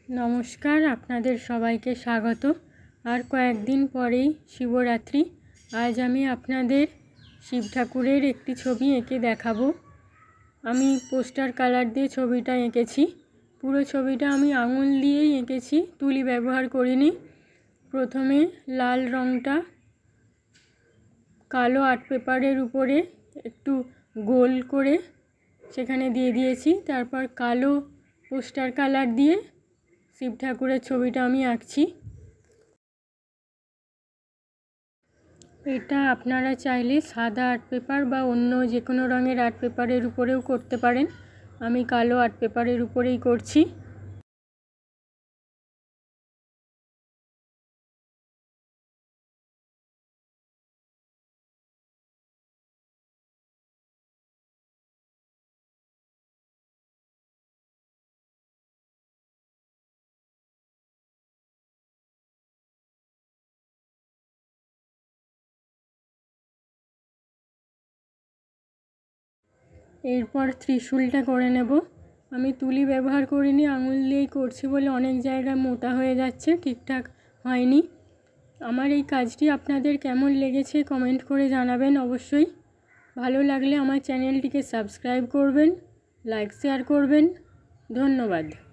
নমস্কার, আপনাদের সবাইকে স্বাগত। আর কয়েকদিন পরেই শিবরাত্রি। আজ আমি আপনাদের শিব ঠাকুরের একটি ছবি এঁকে দেখাবো। আমি পোস্টার কালার দিয়ে ছবিটা এঁকেছি। পুরো ছবিটা আমি আঙুল দিয়েই এঁকেছি, তুলি ব্যবহার করিনি। প্রথমে লাল রঙটা কালো আর্ট পেপারের উপরে একটু গোল করে সেখানে দিয়ে দিয়েছি। তারপর কালো পোস্টার কালার দিয়ে শিব ঠাকুরের ছবিটা আমি আঁকছি। এটা আপনারা চাইলে সাদা আর্ট পেপার বা অন্য যে কোনো রঙের আর্ট পেপারের উপরেও করতে পারেন। আমি কালো আর্ট পেপারের উপরেই করছি। এরপর ত্রিশূলটা করে নেব। আমি তুলি ব্যবহার করিনি, আঙুল দিয়েই করছি বলে অনেক জায়গায় মোটা হয়ে যাচ্ছে, ঠিকঠাক হয়নি। আমার এই কাজটি আপনাদের কেমন লেগেছে কমেন্ট করে জানাবেন অবশ্যই। ভালো লাগলে আমার চ্যানেলটিকে সাবস্ক্রাইব করবেন, লাইক শেয়ার করবেন। ধন্যবাদ।